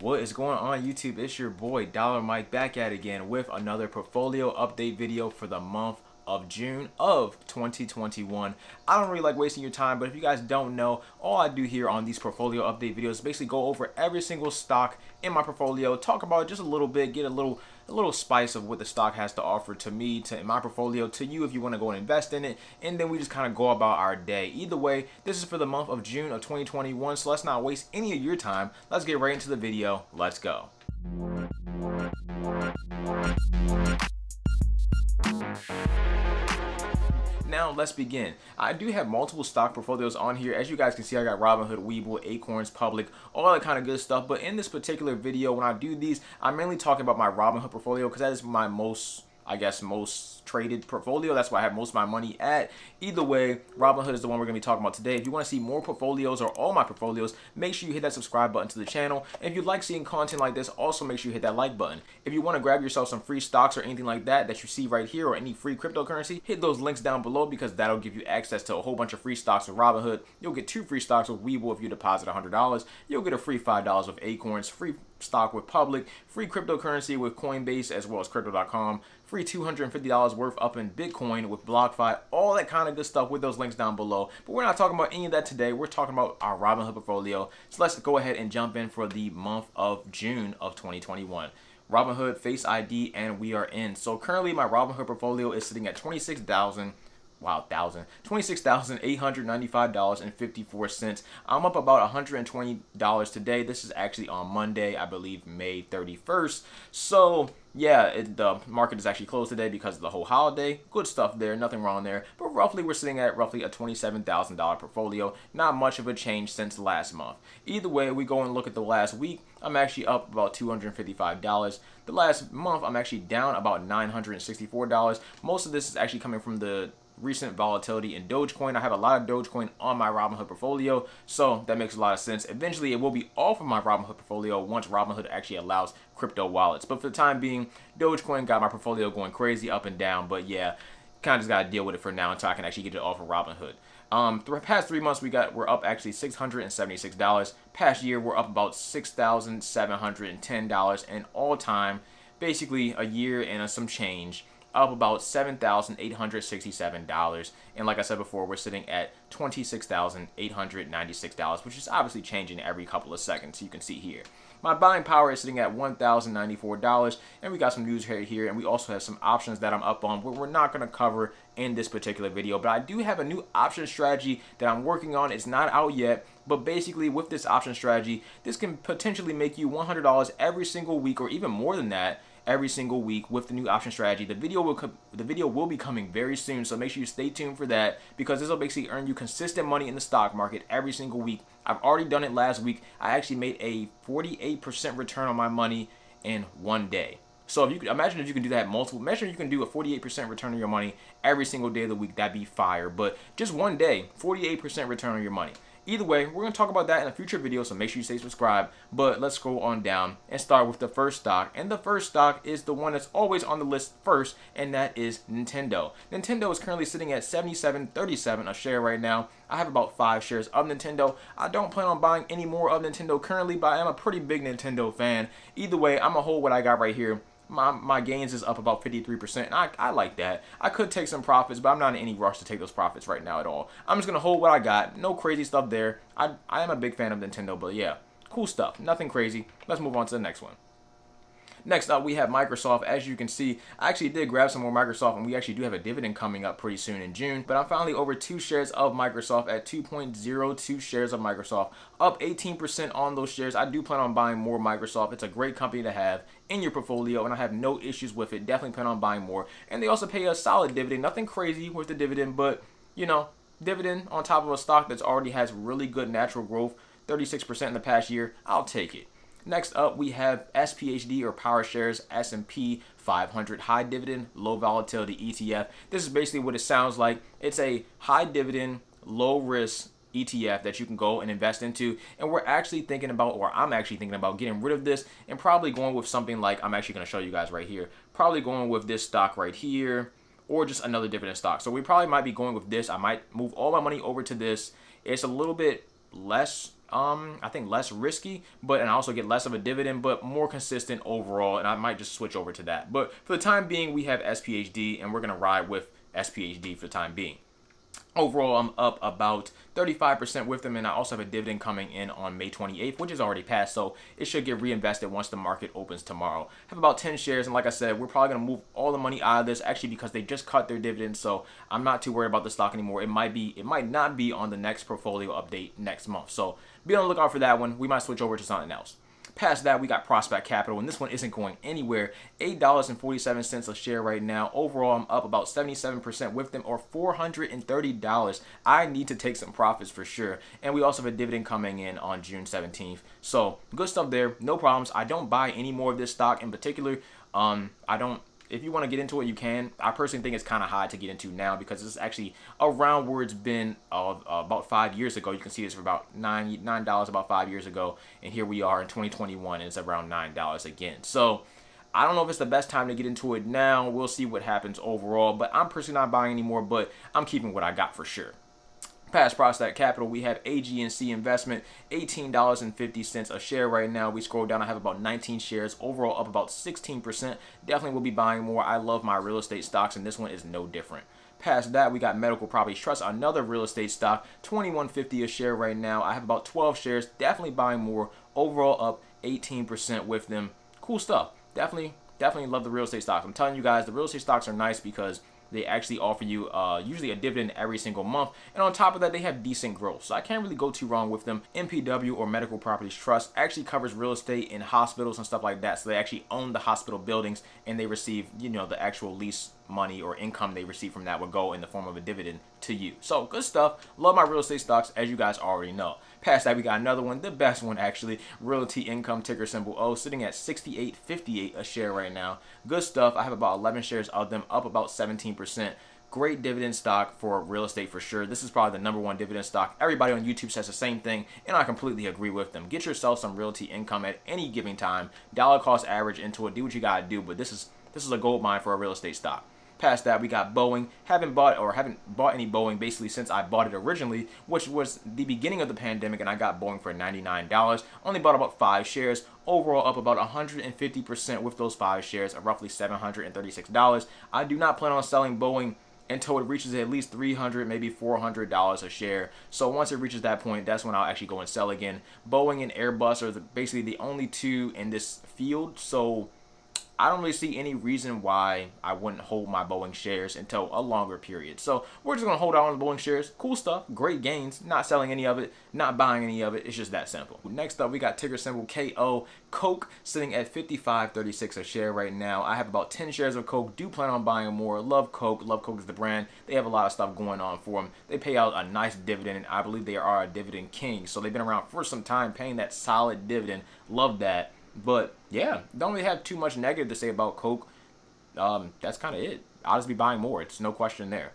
What is going on, YouTube? It's your boy Dollar Mike back at it again with another portfolio update video for the month of June of 2021. I don't really like wasting your time, but if you guys don't know, all I do here on these portfolio update videos is basically go over every single stock in my portfolio, talk about it just a little bit, get a little spice of what the stock has to offer to me, to my portfolio, to you if you want to go and invest in it, and then we just kind of go about our day. Either way, this is for the month of June of 2021, so let's not waste any of your time. Let's get right into the video. Let's go. Now let's begin. I do have multiple stock portfolios on here. As you guys can see, I got Robinhood, Webull, Acorns, Public, all that kind of good stuff. But in this particular video, when I do these, I'm mainly talking about my Robinhood portfolio because that is my most traded portfolio. That's where I have most of my money at. Either way, Robinhood is the one we're going to be talking about today. If you want to see more portfolios or all my portfolios, make sure you hit that subscribe button to the channel. And if you like seeing content like this, also make sure you hit that like button. If you want to grab yourself some free stocks or anything like that you see right here, or any free cryptocurrency, hit those links down below because that'll give you access to a whole bunch of free stocks with Robinhood. You'll get 2 free stocks with Webull if you deposit $100. You'll get a free $5 with Acorns, free stock with Public, free cryptocurrency with Coinbase as well as crypto.com, free $250 worth up in Bitcoin with BlockFi, all that kind of good stuff with those links down below. But we're not talking about any of that today. We're talking about our Robinhood portfolio. So let's go ahead and jump in for the month of June of 2021. Robinhood, Face ID, and we are in. So currently my Robinhood portfolio is sitting at $26,895.54. I'm up about $120 today. This is actually on Monday, I believe May 31st. So yeah, the market is actually closed today because of the whole holiday. Good stuff there, nothing wrong there. But roughly, we're sitting at roughly a $27,000 portfolio. Not much of a change since last month. Either way, we go and look at the last week. I'm actually up about $255. The last month, I'm actually down about $964. Most of this is actually coming from the recent volatility in Dogecoin. I have a lot of Dogecoin on my Robinhood portfolio, so that makes a lot of sense. Eventually, it will be off of my Robinhood portfolio once Robinhood actually allows crypto wallets. But for the time being, Dogecoin got my portfolio going crazy up and down. But yeah, kind of just got to deal with it for now until I can actually get it off of Robinhood. The past 3 months we're up actually $676. Past year we're up about $6,710, and all time, basically a year and some change, up about $7,867. And like I said before, we're sitting at $26,896, which is obviously changing every couple of seconds. You can see here. My buying power is sitting at $1,094, and we got some news right here, and we also have some options that I'm up on, but we're not going to cover in this particular video. But I do have a new option strategy that I'm working on. It's not out yet, but basically with this option strategy, this can potentially make you $100 every single week, or even more than that, every single week with the new option strategy. The video will be coming very soon, so make sure you stay tuned for that, because this will basically earn you consistent money in the stock market every single week. I've already done it last week. I actually made a 48% return on my money in one day. So if you could imagine, if you can do that measure, you can do a 48% return on your money every single day of the week. That'd be fire. But just one day, 48% return on your money. Either way, we're going to talk about that in a future video, so make sure you stay subscribed. But let's go on down and start with the first stock. And the first stock is the one that's always on the list first, and that is Nintendo. Nintendo is currently sitting at $77.37 a share right now. I have about 5 shares of Nintendo. I don't plan on buying any more of Nintendo currently, but I am a pretty big Nintendo fan. Either way, I'm going to hold what I got right here. My gains is up about 53%, and I like that. I could take some profits, but I'm not in any rush to take those profits right now at all. I'm just going to hold what I got. No crazy stuff there. I am a big fan of Nintendo, but yeah, cool stuff. Nothing crazy. Let's move on to the next one. Next up, we have Microsoft. As you can see, I actually did grab some more Microsoft, and we actually do have a dividend coming up pretty soon in June. But I'm finally over 2 shares of Microsoft at 2.02 shares of Microsoft, up 18% on those shares. I do plan on buying more Microsoft. It's a great company to have in your portfolio, and I have no issues with it. Definitely plan on buying more. And they also pay a solid dividend. Nothing crazy with the dividend, but, you know, dividend on top of a stock that's already has really good natural growth, 36% in the past year. I'll take it. Next up, we have SPHD, or Power Shares S&P 500 High Dividend Low Volatility ETF. This is basically what it sounds like. It's a high dividend, low risk ETF that you can go and invest into, and we're actually thinking about, or I'm actually thinking about, getting rid of this and probably going with something like, I'm actually going to show you guys right here, probably going with this stock right here, or just another dividend stock. So we probably might be going with this. I might move all my money over to this. It's a little bit less I think less risky, and I also get less of a dividend, but more consistent overall, and I might just switch over to that. But for the time being, we have SPHD, and we're going to ride with SPHD for the time being. Overall, I'm up about 35% with them, and I also have a dividend coming in on May 28th, which is already passed, so it should get reinvested once the market opens tomorrow. I have about 10 shares, and like I said, we're probably going to move all the money out of this, actually, because they just cut their dividends, so I'm not too worried about the stock anymore. It might not be on the next portfolio update next month, so be on the lookout for that one. We might switch over to something else. Past that, we got Prospect Capital, and this one isn't going anywhere. $8.47 a share right now. Overall, I'm up about 77% with them, or $430. I need to take some profits for sure. And we also have a dividend coming in on June 17th. So, good stuff there. No problems. I don't buy any more of this stock in particular. If you want to get into it, you can. I personally think it's kind of high to get into now because it's actually around where it's been about 5 years ago. You can see this for about $9 about 5 years ago, and here we are in 2021, and it's around $9 again. So I don't know if it's the best time to get into it now. We'll see what happens overall, but I'm personally not buying anymore, but I'm keeping what I got for sure. Past Prospect Capital, we have AG&C Investment, $18.50 a share right now. We scroll down, I have about 19 shares, overall up about 16%. Definitely will be buying more. I love my real estate stocks, and this one is no different. Past that, we got Medical Properties Trust, another real estate stock, $21.50 a share right now. I have about 12 shares, definitely buying more. Overall up 18% with them. Cool stuff. Definitely love the real estate stocks. I'm telling you guys, the real estate stocks are nice because they actually offer you usually a dividend every single month. And on top of that, they have decent growth. So I can't really go too wrong with them. MPW, or Medical Properties Trust, actually covers real estate in hospitals and stuff like that. So they actually own the hospital buildings, and they receive, the actual lease money or income they receive from that would go in the form of a dividend to you. So good stuff. Love my real estate stocks, as you guys already know. Past that, we got another one, the best one actually, Realty Income, ticker symbol O, sitting at $68.58 a share right now. Good stuff. I have about 11 shares of them, up about 17%. Great dividend stock for real estate for sure. This is probably the #1 dividend stock. Everybody on YouTube says the same thing, and I completely agree with them. Get yourself some Realty Income at any given time. Dollar cost average into it. Do what you gotta do, but this is a gold mine for a real estate stock. Past that, we got Boeing. Haven't bought any Boeing basically since I bought it originally, which was the beginning of the pandemic, and I got Boeing for $99. Only bought about 5 shares. Overall, up about 150% with those 5 shares of roughly $736. I do not plan on selling Boeing until it reaches at least $300, maybe $400 a share. So once it reaches that point, that's when I'll actually go and sell again. Boeing and Airbus are basically the only two in this field, so I don't really see any reason why I wouldn't hold my Boeing shares until a longer period. So we're just going to hold on to the Boeing shares. Cool stuff. Great gains. Not selling any of it. Not buying any of it. It's just that simple. Next up, we got ticker symbol KO. Coke sitting at $55.36 a share right now. I have about 10 shares of Coke. Do plan on buying more. Love Coke. Love Coke is the brand. They have a lot of stuff going on for them. They pay out a nice dividend, and I believe they are a dividend king. So they've been around for some time paying that solid dividend. Love that. But yeah, don't really have too much negative to say about Coke. That's kind of it. I'll just be buying more. It's no question there.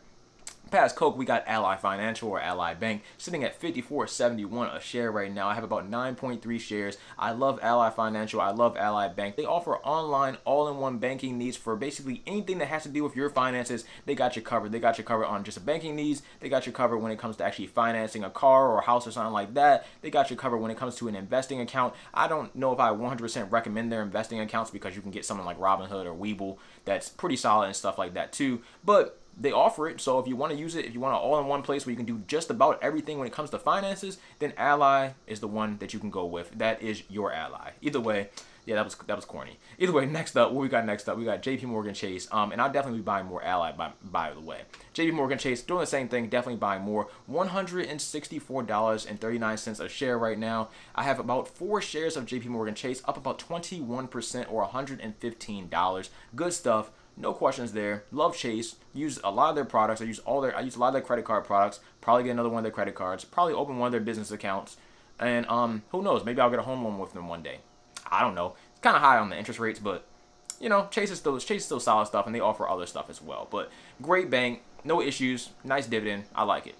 Past Coke, we got Ally Financial, or Ally Bank, sitting at $54.71 a share right now. I have about 9.3 shares. I love Ally Financial. I love Ally Bank. They offer online, all-in-one banking needs for basically anything that has to do with your finances. They got you covered. They got you covered on just banking needs. They got you covered when it comes to actually financing a car or a house or something like that. They got you covered when it comes to an investing account. I don't know if I 100% recommend their investing accounts because you can get something like Robinhood or Webull that's pretty solid and stuff like that too. But they offer it, so if you want to use it, if you want an all-in-one place where you can do just about everything when it comes to finances, then Ally is the one that you can go with. That is your ally. Either way, yeah, that was corny. Either way, next up, what we got next up? We got JP Morgan Chase, and I'll definitely be buying more Ally by the way. JP Morgan Chase doing the same thing, definitely buying more. $164.39 a share right now. I have about 4 shares of JP Morgan Chase, up about 21% or $115. Good stuff. No questions there. Love Chase. Use a lot of their products. I use a lot of their credit card products. Probably get another one of their credit cards. Probably open one of their business accounts. And who knows? Maybe I'll get a home loan with them one day. I don't know. It's kind of high on the interest rates, but Chase is still solid stuff, and they offer other stuff as well. But great bank, no issues, nice dividend. I like it.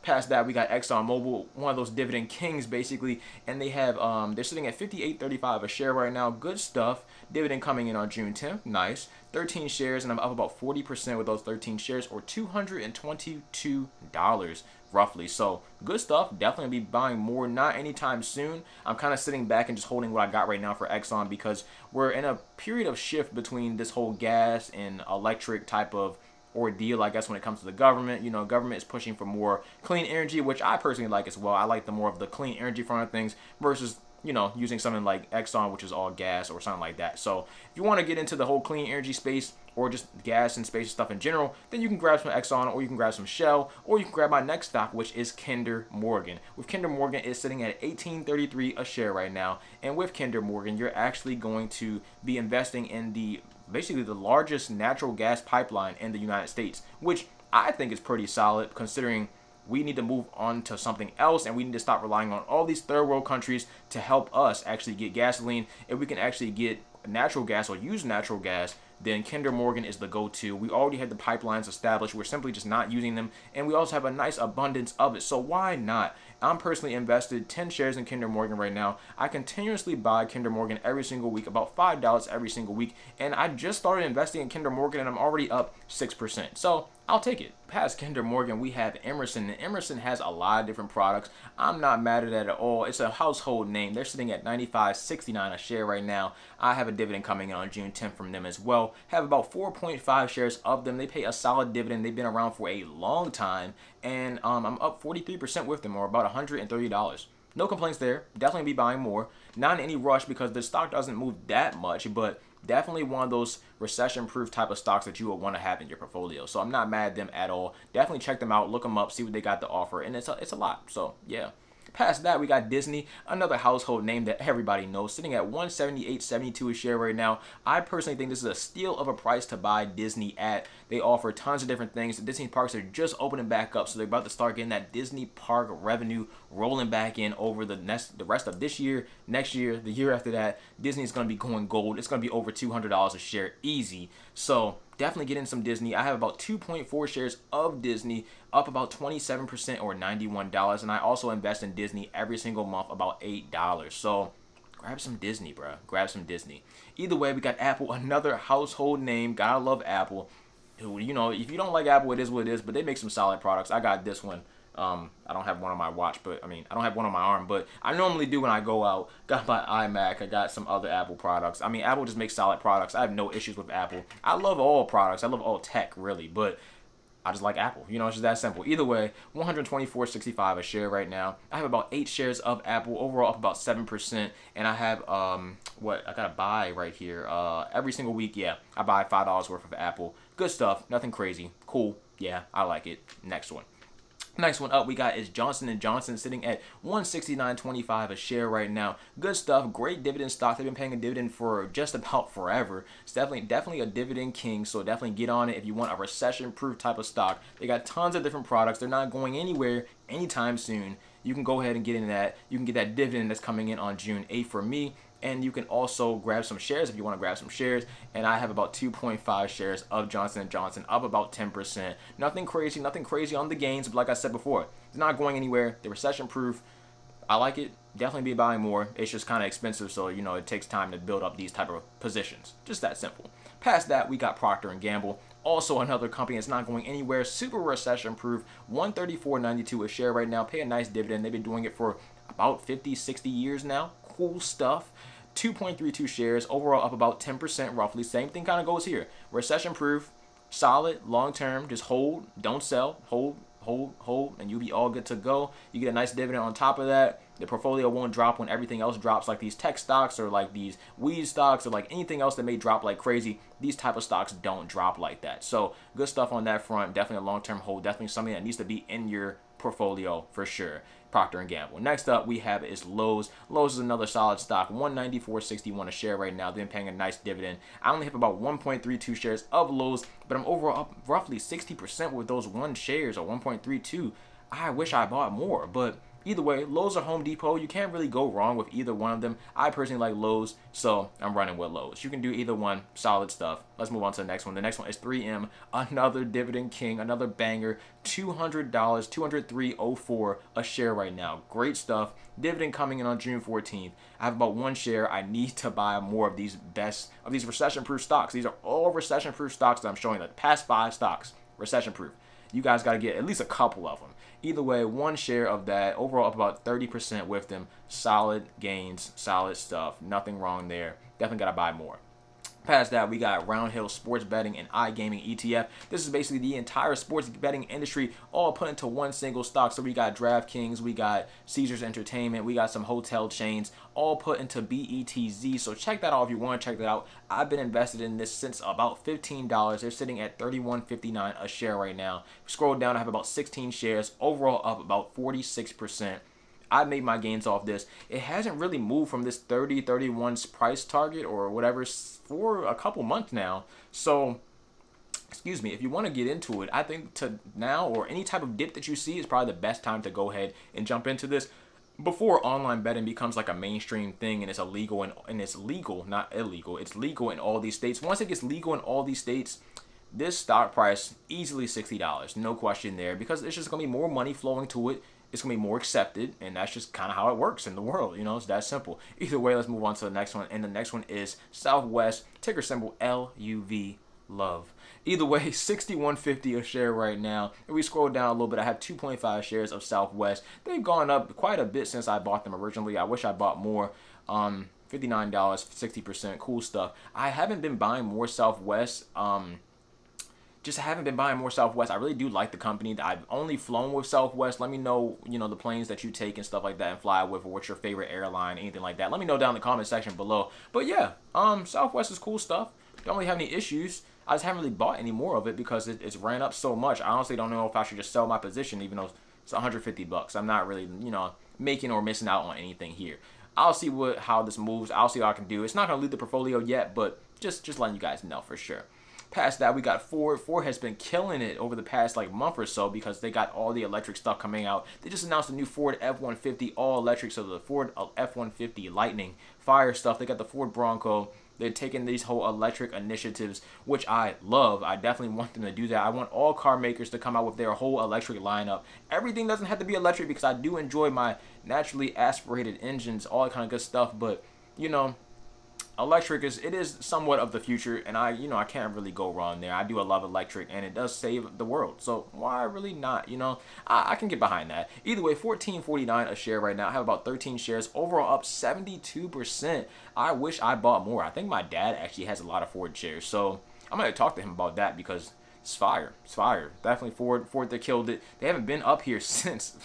Past that, we got ExxonMobil, one of those dividend kings basically, and they have they're sitting at 58.35 a share right now. Good stuff. Dividend coming in on June 10th. Nice. 13 shares, and I'm up about 40% with those 13 shares, or $222 roughly. So good stuff. Definitely be buying more. Not anytime soon. I'm kind of sitting back and just holding what I got right now for Exxon, because we're in a period of shift between this whole gas and electric type of ordeal, I guess, when it comes to the government. You know, government is pushing for more clean energy, which I personally like as well. I like the more of the clean energy front of things versus, you know, using something like Exxon, which is all gas or something like that. So if you want to get into the whole clean energy space, or just gas and space stuff in general, then you can grab some Exxon, or you can grab some Shell, or you can grab my next stock, which is Kinder Morgan. With Kinder Morgan, it's sitting at $18.33 a share right now. And with Kinder Morgan, you're actually going to be investing in basically the largest natural gas pipeline in the United States, which I think is pretty solid, considering we need to move on to something else, and we need to stop relying on all these third world countries to help us actually get gasoline. If we can actually get natural gas or use natural gas, then Kinder Morgan is the go-to. We already had the pipelines established. We're simply just not using them, and we also have a nice abundance of it. So why not? I'm personally invested 10 shares in Kinder Morgan right now. I continuously buy Kinder Morgan every single week, about $5 every single week, and I just started investing in Kinder Morgan, and I'm already up 6%. So I'll take it. Past Kinder Morgan, we have Emerson, and Emerson has a lot of different products. I'm not mad at that at all. It's a household name. They're sitting at $95.69 a share right now. I have a dividend coming in on June 10th from them as well. Have about 4.5 shares of them. They pay a solid dividend. They've been around for a long time, and I'm up 43% with them, or about $130. No complaints there. Definitely be buying more. Not in any rush, because the stock doesn't move that much, but definitely one of those recession-proof type of stocks that you would want to have in your portfolio. So I'm not mad at them at all. Definitely check them out, look them up, see what they got to offer, and it's a lot. So yeah. Past that, we got Disney, another household name that everybody knows, sitting at $178.72 a share right now. I personally think this is a steal of a price to buy Disney at. They offer tons of different things. The Disney parks are just opening back up, so they're about to start getting that Disney park revenue rolling back in over the rest of this year, next year, the year after that. Disney is going to be going gold. It's going to be over $200 a share easy. So definitely get in some Disney. I have about 2.4 shares of Disney, up about 27%, or $91. And I also invest in Disney every single month, about $8. So grab some Disney, bro. Grab some Disney. Either way, we got Apple, another household name. Gotta love Apple. You know, if you don't like Apple, it is what it is, but they make some solid products. I got this one. I don't have one on my watch, but I don't have one on my arm, but I normally do when I go out. Got my iMac. I got some other Apple products. Apple just makes solid products. I have no issues with Apple. I love all products. I love all tech, really, but I just like Apple. You know, it's just that simple. Either way, $124.65 a share right now. I have about 8 shares of Apple, overall up about 7%, and I have I gotta buy right here. Every single week, yeah, I buy $5 worth of Apple. Good stuff. Nothing crazy. Cool. Yeah, I like it. Next one. Next one up we got is Johnson & Johnson, sitting at $169.25 a share right now. Good stuff. Great dividend stock. They've been paying a dividend for just about forever. It's definitely a dividend king, so definitely get on it if you want a recession-proof type of stock. They got tons of different products. They're not going anywhere anytime soon. You can go ahead and get into that. You can get that dividend that's coming in on June 8th for me. And you can also grab some shares if you want to grab some shares. And I have about 2.5 shares of Johnson & Johnson, up about 10%. Nothing crazy on the gains, but like I said before, it's not going anywhere. They're recession-proof. I like it. Definitely be buying more. It's just kind of expensive, so, you know, it takes time to build up these type of positions. Just that simple. Past that, we got Procter & Gamble. Also another company that's not going anywhere. Super recession-proof. $134.92 a share right now. Pay a nice dividend. They've been doing it for about 50, 60 years now. Cool stuff. 2.32 shares, overall up about 10% roughly. Same thing kind of goes here. Recession proof, solid, long term, just hold, don't sell, hold, and you'll be all good to go. You get a nice dividend on top of that. The portfolio won't drop when everything else drops, like these tech stocks or like these weed stocks or like anything else that may drop like crazy. These type of stocks don't drop like that. So good stuff on that front. Definitely a long-term hold. Definitely something that needs to be in your portfolio for sure. Procter & Gamble. Next up we have is Lowe's. Lowe's is another solid stock, $194.61 a share right now. They've been paying a nice dividend. I only have about 1.32 shares of Lowe's, but I'm overall up roughly 60% with those 1 shares or 1.32. I wish I bought more, but Either way, Lowe's or Home Depot, you can't really go wrong with either one of them. I personally like Lowe's, so I'm running with Lowe's. You can do either one. Solid stuff. Let's move on to the next one. The next one is 3M, another dividend king, another banger. $200, 203.04 a share right now. Great stuff. Dividend coming in on June 14th. I have about one share. I need to buy more of these recession-proof stocks. These are all recession-proof stocks that I'm showing, the past 5 stocks, recession-proof. You guys got to get at least a couple of them. Either way, one share of that, overall up about 30% with them. Solid gains, solid stuff. Nothing wrong there. Definitely got to buy more. Past that, we got Roundhill Sports Betting and iGaming ETF. This is basically the entire sports betting industry all put into one single stock. So we got DraftKings, we got Caesars Entertainment, we got some hotel chains, all put into BETZ. So check that out if you want to check that out. I've been invested in this since about $15. They're sitting at $31.59 a share right now. Scroll down, I have about 16 shares. Overall up about 46%. I made my gains off this. It hasn't really moved from this 31 price target or whatever for a couple months now. So, excuse me, if you want to get into it, I think to now or any type of dip that you see is probably the best time to go ahead and jump into this before online betting becomes like a mainstream thing and it's illegal and it's legal, not illegal. It's legal in all these states. Once it gets legal in all these states, this stock price easily $60, no question there, because it's just going to be more money flowing to it. It's going to be more accepted, and that's just kind of how it works in the world. You know, it's that simple. Either way, let's move on to the next one. And the next one is Southwest, ticker symbol LUV, love. Either way, $61.50 a share right now. If we scroll down a little bit, I have 2.5 shares of Southwest. They've gone up quite a bit since I bought them originally. I wish I bought more. $59, 60%, cool stuff. I haven't been buying more Southwest. Just haven't been buying more Southwest. I really do like the company. I've only flown with Southwest. Let me know, the planes that you take and stuff like that and fly with, or what's your favorite airline, anything like that. Let me know down in the comment section below. But yeah, Southwest is cool stuff. Don't really have any issues. I just haven't really bought any more of it because it's ran up so much. I honestly don't know if I should just sell my position, even though it's $150. I'm not really, making or missing out on anything here. I'll see how this moves. I'll see what I can do. It's not going to lead the portfolio yet, but just letting you guys know for sure. Past that, we got Ford. Ford has been killing it over the past month or so because they got all the electric stuff coming out. They just announced a new Ford F-150 all electric, so the Ford F-150 Lightning Fire stuff. They got the Ford Bronco. They're taking these whole electric initiatives, which I love. I definitely want them to do that. I want all car makers to come out with their whole electric lineup. Everything doesn't have to be electric because I do enjoy my naturally aspirated engines, all that kind of good stuff, but electric is somewhat of the future, and I can't really go wrong there. I do love electric, and it does save the world, so why really not? I can get behind that. Either way, $14.49 a share right now. I have about 13 shares, overall up 72%. I wish I bought more. I think my dad actually has a lot of Ford shares, so I'm gonna talk to him about that because it's fire. It's fire. Definitely Ford that killed it. They haven't been up here since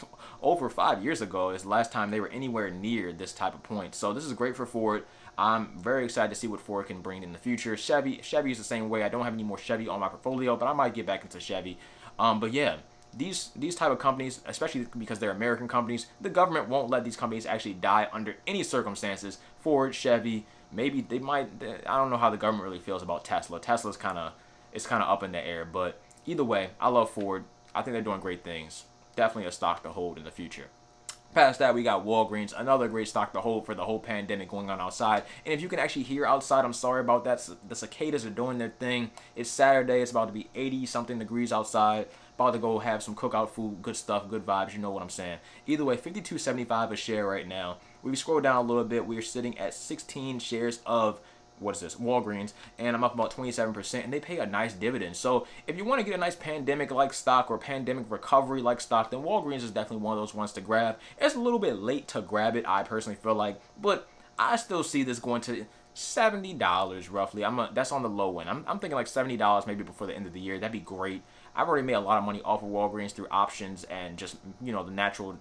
over 5 years ago. Is the last time they were anywhere near this type of point. So this is great for Ford. I'm very excited to see what Ford can bring in the future. Chevy is the same way. I don't have any more Chevy on my portfolio, but I might get back into Chevy. But yeah, these type of companies, especially because they're American companies, the government won't let these companies actually die under any circumstances. Ford, Chevy, maybe they might. I don't know how the government really feels about Tesla. Tesla's kind of up in the air, but either way, I love Ford. I think they're doing great things. Definitely a stock to hold in the future. Past that, we got Walgreens, another great stock to hold for the whole pandemic going on outside. And if you can actually hear outside, I'm sorry about that. The cicadas are doing their thing. It's Saturday. It's about to be 80-something degrees outside. About to go have some cookout food, good stuff, good vibes. You know what I'm saying. Either way, $52.75 a share right now. We scroll down a little bit. We are sitting at 16 shares of Walgreens, and I'm up about 27%, and they pay a nice dividend. So if you want to get a nice pandemic-like stock or pandemic recovery-like stock, then Walgreens is definitely one of those ones to grab. It's a little bit late to grab it, I personally feel like, but I still see this going to $70 roughly. That's on the low end. I'm thinking like $70 maybe before the end of the year. That'd be great. I've already made a lot of money off of Walgreens through options and just, the natural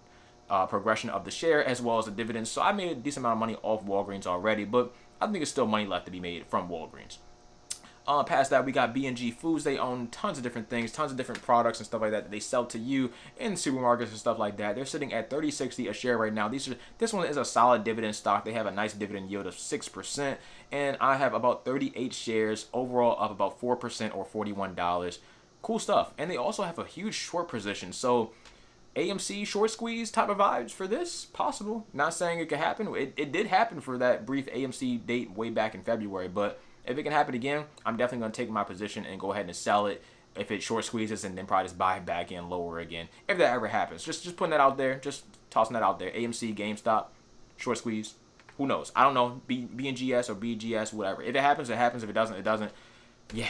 progression of the share as well as the dividends. So I made a decent amount of money off Walgreens already, but I think there's still money left to be made from Walgreens. Past that, we got B&G Foods. They own tons of different things, tons of different products and stuff like that they sell to you in supermarkets and stuff like that. They're sitting at $30.60 a share right now. This one is a solid dividend stock. They have a nice dividend yield of 6%, and I have about 38 shares, overall up about 4% or $41. Cool stuff. And they also have a huge short position. So AMC short squeeze type of vibes for this? Possible. Not saying it could happen. It did happen for that brief AMC date way back in February, but if it can happen again, I'm definitely going to take my position and go ahead and sell it if it short squeezes, and then probably just buy it back in lower again if that ever happens. Just putting that out there, just tossing that out there. AMC, GameStop, short squeeze. Who knows? I don't know. BNGS or BGS, whatever. If it happens, it happens. If it doesn't, it doesn't. Yeah.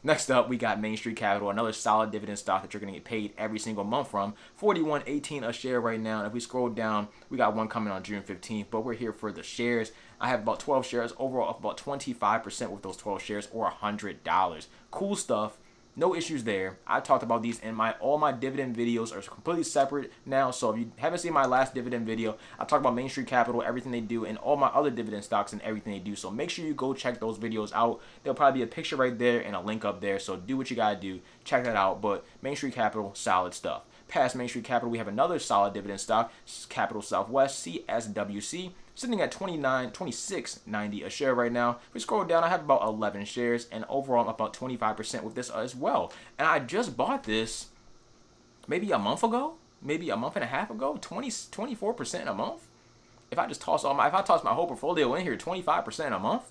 Next up, we got Main Street Capital, another solid dividend stock that you're going to get paid every single month from. $41.18 a share right now. And if we scroll down, we got one coming on June 15th, but we're here for the shares. I have about 12 shares, overall up about 25% with those 12 shares, or $100. Cool stuff. No issues there. I talked about these in all my dividend videos are completely separate now. So if you haven't seen my last dividend video, I talk about Main Street Capital, everything they do, and all my other dividend stocks and everything they do. So make sure you go check those videos out. There'll probably be a picture right there and a link up there. So do what you gotta do. Check that out. But Main Street Capital, solid stuff. Past Main Street Capital, we have another solid dividend stock, Capital Southwest, CSWC, sitting at $26.90 a share right now. If we scroll down, I have about 11 shares, and overall I'm about 25% with this as well. And I just bought this maybe a month ago, maybe a month and a half ago, 24% a month. If I just toss my whole portfolio in here, 25% a month,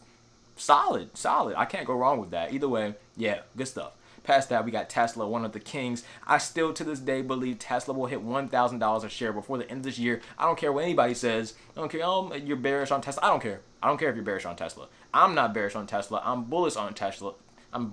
solid. I can't go wrong with that. Either way, yeah, good stuff. Past that, we got Tesla, one of the kings. I still, to this day, believe Tesla will hit $1,000 a share before the end of this year. I don't care what anybody says. I don't care, oh, you're bearish on Tesla. I don't care. I don't care if you're bearish on Tesla. I'm not bearish on Tesla. I'm bullish on Tesla. And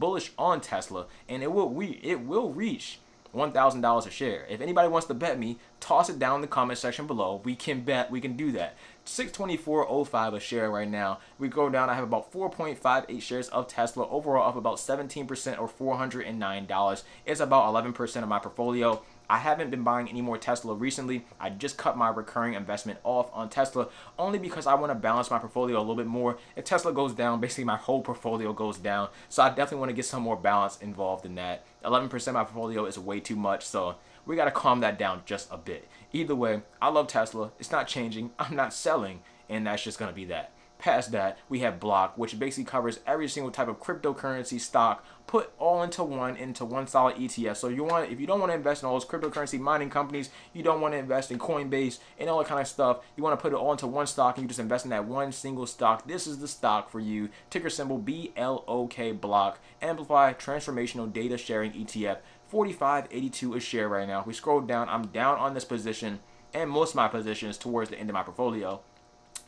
it will reach $1,000 a share. If anybody wants to bet me, toss it down in the comment section below. We can bet. We can do that. $624.05 a share right now. We go down. I have about 4.58 shares of Tesla. Overall up about 17% or $409. It's about 11% of my portfolio. I haven't been buying any more Tesla recently. I just cut my recurring investment off on Tesla only because I want to balance my portfolio a little bit more. If Tesla goes down, basically my whole portfolio goes down. So I definitely want to get some more balance involved in that. 11% of my portfolio is way too much, so we got to calm that down just a bit. Either way, I love Tesla. It's not changing. I'm not selling, and that's just going to be that. Past that, we have Block, which basically covers every single type of cryptocurrency stock put all into one solid ETF. So if you don't want to invest in all those cryptocurrency mining companies, you don't want to invest in Coinbase and all that kind of stuff, you want to put it all into one stock and you just invest in that one single stock, this is the stock for you. Ticker symbol BLOK, Block, Amplify Transformational Data Sharing ETF, $45.82 a share right now. If we scroll down, I'm down on this position and most of my positions towards the end of my portfolio.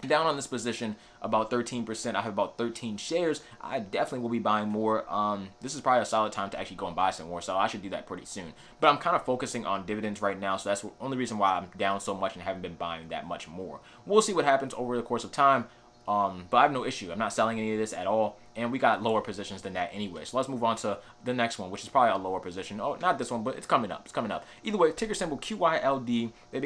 Down on this position about 13%. I have about 13 shares. I definitely will be buying more. This is probably a solid time to actually go and buy some more, so I should do that pretty soon. But I'm kind of focusing on dividends right now, so that's the only reason why I'm down so much and haven't been buying that much more. We'll see what happens over the course of time. But I have no issue. I'm not selling any of this at all. And we got lower positions than that anyway. So let's move on to the next one, which is probably a lower position. Oh, not this one, but it's coming up. It's coming up. Either way, ticker symbol QYLD. They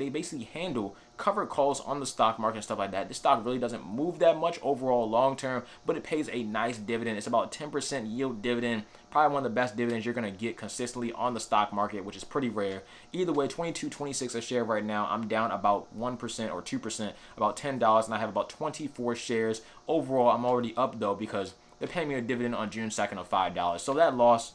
basically handle covered calls on the stock market and stuff like that. This stock really doesn't move that much overall long term, but it pays a nice dividend. It's about 10% yield dividend. Probably one of the best dividends you're going to get consistently on the stock market, which is pretty rare. Either way, $22.26 a share right now. I'm down about 1% or 2%, about $10, and I have about 24 shares. Overall, I'm already up, though, because they're paying me a dividend on June 2nd of $5. So that loss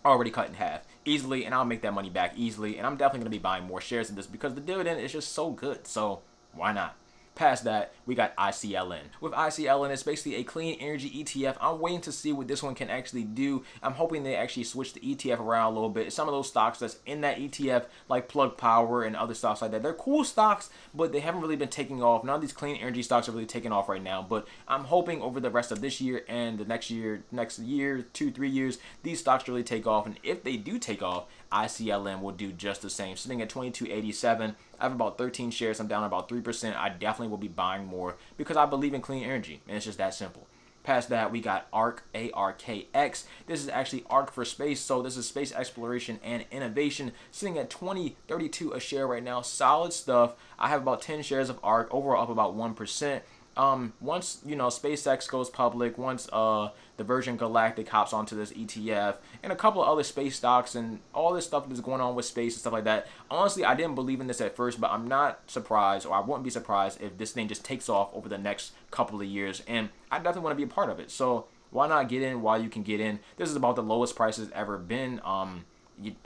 already cut in half easily, and I'll make that money back easily. And I'm definitely going to be buying more shares of this because the dividend is just so good. So why not? Past that, we got ICLN. With ICLN, it's basically a clean energy ETF. I'm waiting to see what this one can actually do. I'm hoping they actually switch the ETF around a little bit. Some of those stocks that's in that ETF, like Plug Power and other stocks like that, they're cool stocks, but they haven't really been taking off. None of these clean energy stocks are really taking off right now, but I'm hoping over the rest of this year and the next year, 2-3 years, these stocks really take off. And if they do take off, ICLN will do just the same. Sitting at $22.87. I have about 13 shares. I'm down about 3%. I definitely will be buying more because I believe in clean energy, and it's just that simple. Past that, we got ARK, ARKX. This is actually ARK for space, so this is space exploration and innovation. Sitting at $20.32 a share right now. Solid stuff. I have about 10 shares of ARK. Overall, up about 1%. Once, SpaceX goes public, once the Virgin Galactic hops onto this ETF, and a couple of other space stocks and all this stuff that's going on with space and stuff like that. Honestly, I didn't believe in this at first, but I'm not surprised, or I wouldn't be surprised if this thing just takes off over the next couple of years, and I definitely want to be a part of it. So why not get in while you can get in? This is about the lowest price it's ever been.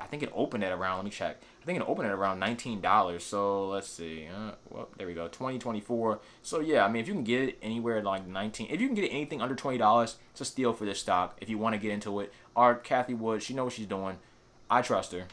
I think it opened at around, let me check. I think it opened at around $19. So let's see. Well, there we go. 2024. So yeah, I mean, if you can get it anywhere like 19, if you can get it anything under $20, it's a steal for this stock. If you want to get into it, Kathy Wood, she knows what she's doing. I trust her.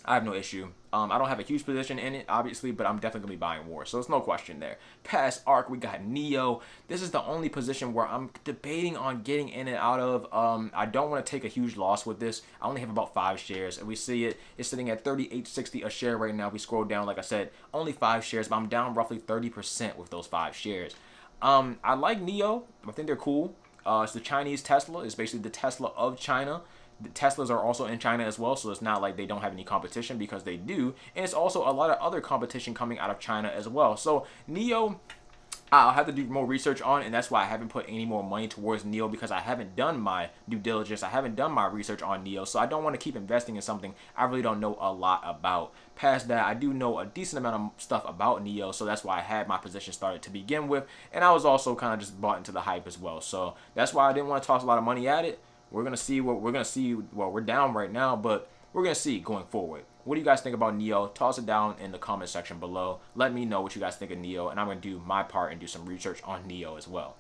I have no issue. I don't have a huge position in it, obviously, but I'm definitely going to be buying more. So it's no question there. Past ARK, we got Neo. This is the only position where I'm debating on getting in and out of. I don't want to take a huge loss with this. I only have about 5 shares, and we see it's sitting at $38.60 a share right now. If we scroll down, like I said, only 5 shares, but I'm down roughly 30% with those 5 shares. I like Neo. I think they're cool. It's the Chinese Tesla. It's basically the Tesla of China. The Teslas are also in China as well, so it's not like they don't have any competition, because they do. And it's also a lot of other competition coming out of China as well. So Neo, I'll have to do more research on, and that's why I haven't put any more money towards Neo, because I haven't done my due diligence. I haven't done my research on Neo, so I don't want to keep investing in something I really don't know a lot about. Past that, I do know a decent amount of stuff about Neo, so that's why I had my position started to begin with, and I was also kind of just bought into the hype as well. So that's why I didn't want to toss a lot of money at it. We're going to see what we're going to see. Well, we're down right now, but we're going to see going forward. What do you guys think about Neo? Toss it down in the comment section below. Let me know what you guys think of Neo, and I'm going to do my part and do some research on Neo as well.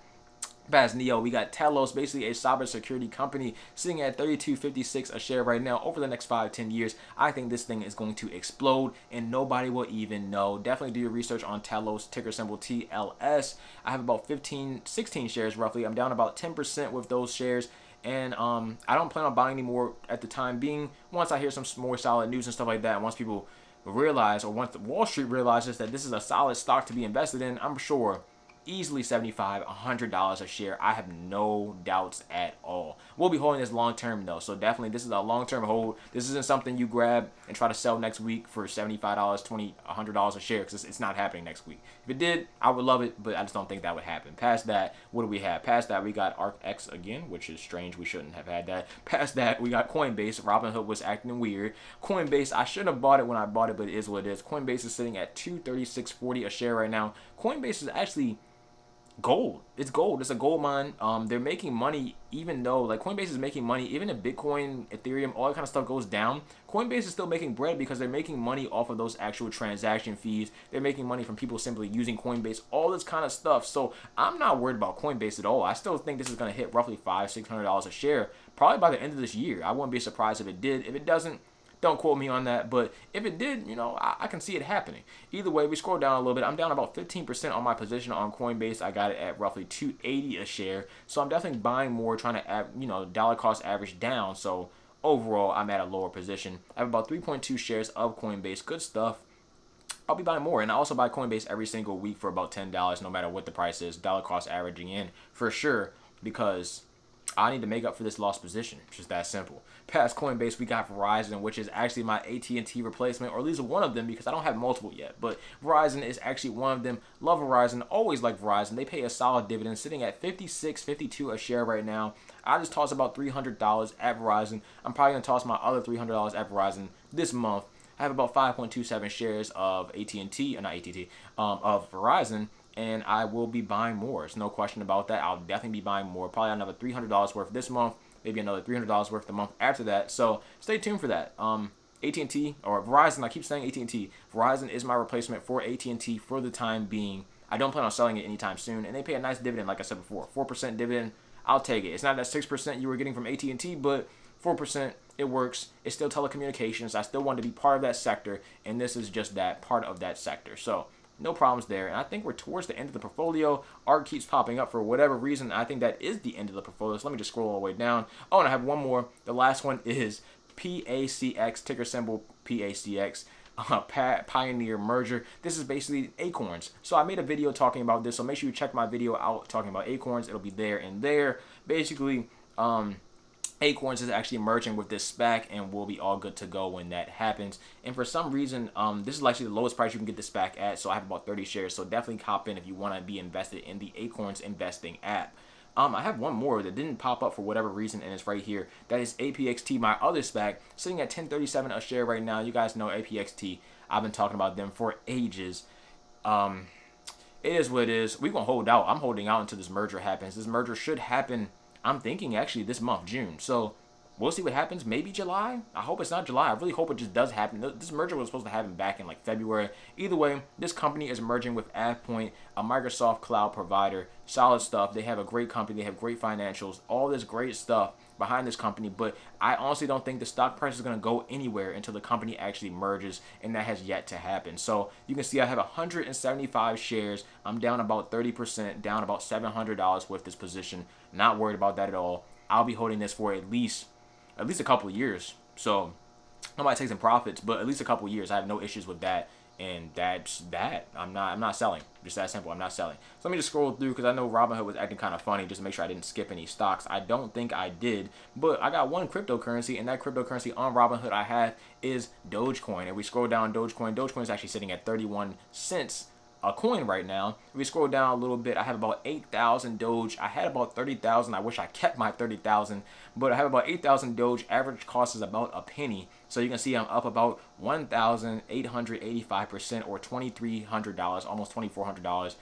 Past Neo, we got Telos, basically a cybersecurity company, sitting at $32.56 a share right now. Over the next 5-10 years, I think this thing is going to explode, and nobody will even know. Definitely do your research on Telos, ticker symbol TLS. I have about 16 shares roughly. I'm down about 10% with those shares. And I don't plan on buying any more at the time being. Once I hear some more solid news and stuff like that, and once people realize, or once Wall Street realizes that this is a solid stock to be invested in, I'm sure easily $75, $100 a share. I have no doubts at all. We'll be holding this long term though, so definitely this is a long term hold. This isn't something you grab and try to sell next week for $75, $20, $100 a share, because it's not happening next week. If it did, I would love it, but I just don't think that would happen. Past that, what do we have? Past that, we got ARKX again, which is strange. We shouldn't have had that. Past that, we got Coinbase. Robinhood was acting weird. Coinbase, I shouldn't have bought it when I bought it, but it is what it is. Coinbase is sitting at $236.40 a share right now. Coinbase is actually gold. It's gold. It's a gold mine. They're making money, even though like Coinbase is making money, even if Bitcoin, Ethereum, all that kind of stuff goes down, Coinbase is still making bread, because they're making money off of those actual transaction fees. They're making money from people simply using Coinbase, all this kind of stuff. So I'm not worried about Coinbase at all. I still think this is going to hit roughly $500-$600 a share, probably by the end of this year. I wouldn't be surprised if it did. If it doesn't, don't quote me on that, but if it did, you know, I can see it happening. Either way, we scroll down a little bit. I'm down about 15% on my position on Coinbase. I got it at roughly $280 a share, so I'm definitely buying more, trying to, you know, dollar cost average down. So overall, I'm at a lower position. I have about 3.2 shares of Coinbase. Good stuff. I'll be buying more, and I also buy Coinbase every single week for about $10, no matter what the price is. Dollar cost averaging in for sure, because I need to make up for this lost position. It's just that simple. Past Coinbase, we got Verizon, which is actually my AT&T replacement, or at least one of them, because I don't have multiple yet. But Verizon is actually one of them. Love Verizon. Always like Verizon. They pay a solid dividend, sitting at $56.52 a share right now. I just tossed about $300 at Verizon. I'm probably going to toss my other $300 at Verizon this month. I have about 5.27 shares of AT&T, not AT&T, of Verizon, and I will be buying more. There's no question about that. I'll definitely be buying more. Probably another $300 worth this month, maybe another $300 worth the month after that. So stay tuned for that. AT&T, or Verizon, I keep saying AT&T. Verizon is my replacement for AT&T for the time being. I don't plan on selling it anytime soon, and they pay a nice dividend, like I said before. 4% dividend, I'll take it. It's not that 6% you were getting from AT&T, but 4%, it works. It's still telecommunications. I still want to be part of that sector, and this is just that, part of that sector. So no problems there. And I think we're towards the end of the portfolio. ARK keeps popping up for whatever reason. I think that is the end of the portfolio. So let me just scroll all the way down. Oh, and I have one more. The last one is PACX, ticker symbol PACX. Pioneer merger. This is basically Acorns. So I made a video talking about this. So make sure you check my video out talking about Acorns. It'll be there and there. Basically, Acorns is actually merging with this SPAC, and we'll be all good to go when that happens. And for some reason, this is actually the lowest price you can get the SPAC at, so I have about 30 shares. So definitely hop in if you want to be invested in the Acorns investing app. I have one more that didn't pop up for whatever reason, and it's right here. That is APXT, my other SPAC, sitting at $10.37 a share right now. You guys know APXT. I've been talking about them for ages. It is what it is. We're going to hold out. I'm holding out until this merger happens. This merger should happen, I'm thinking, actually this month, June. So we'll see what happens. Maybe July. I hope it's not July. I really hope it just does happen. This merger was supposed to happen back in like February. Either way, this company is merging with AvePoint, a Microsoft cloud provider. Solid stuff. They have a great company. They have great financials. All this great stuff behind this company, but I honestly don't think the stock price is going to go anywhere until the company actually merges, and that has yet to happen. So you can see I have 175 shares. I'm down about 30%, down about $700 with this position. Not worried about that at all. I'll be holding this for at least a couple of years. So I might take some profits, but at least a couple of years. I have no issues with that. And that's that. I'm not selling. Just that simple. I'm not selling. So let me just scroll through because I know Robinhood was acting kind of funny just to make sure I didn't skip any stocks. I don't think I did, but I got one cryptocurrency, and that cryptocurrency on Robinhood I have is Dogecoin. And we scroll down Dogecoin is actually sitting at 31 cents a coin right now. If we scroll down a little bit, I have about 8,000 Doge. I had about 30,000. I wish I kept my 30,000, but I have about 8,000 Doge. Average cost is about a penny. So you can see I'm up about 1,885% or $2,300, almost $2,400.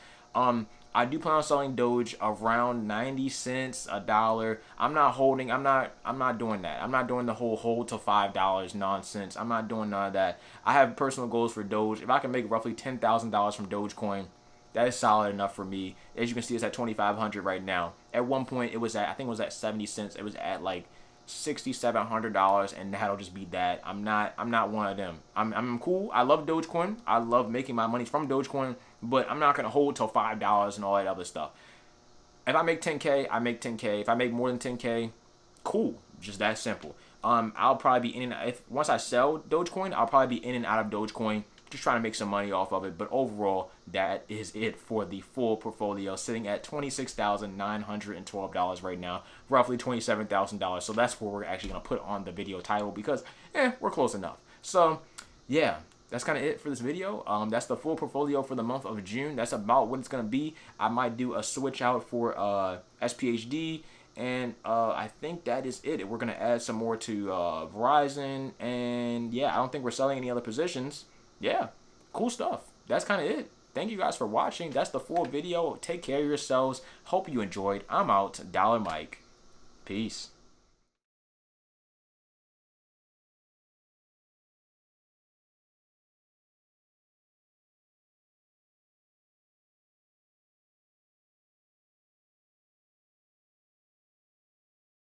I do plan on selling Doge around 90 cents, a dollar. I'm not holding. I'm not doing that. I'm not doing the whole hold to $5 nonsense. I'm not doing none of that. I have personal goals for Doge. If I can make roughly $10,000 from Dogecoin, that is solid enough for me. As you can see, it's at 2,500 right now. At one point, it was at, I think it was at 70 cents. It was at like $6,700, and that'll just be that. I'm not one of them. I'm cool. I love Dogecoin. I love making my money from Dogecoin, but I'm not gonna hold till $5 and all that other stuff. If I make 10K, I make 10K. If I make more than 10K, cool. Just that simple. I'll probably be in and once I sell Dogecoin, I'll probably be in and out of Dogecoin, just trying to make some money off of it. But overall, that is it for the full portfolio, sitting at $26,912 right now, roughly $27,000. So that's where we're actually going to put on the video title because, we're close enough. So, yeah, that's kind of it for this video. That's the full portfolio for the month of June. That's about what it's going to be. I might do a switch out for SPHD. And I think that is it. We're going to add some more to Verizon. And, yeah, I don't think we're selling any other positions. Yeah, cool stuff. That's kind of it. Thank you guys for watching. That's the full video. Take care of yourselves. Hope you enjoyed. I'm out. Dollar Mike. Peace.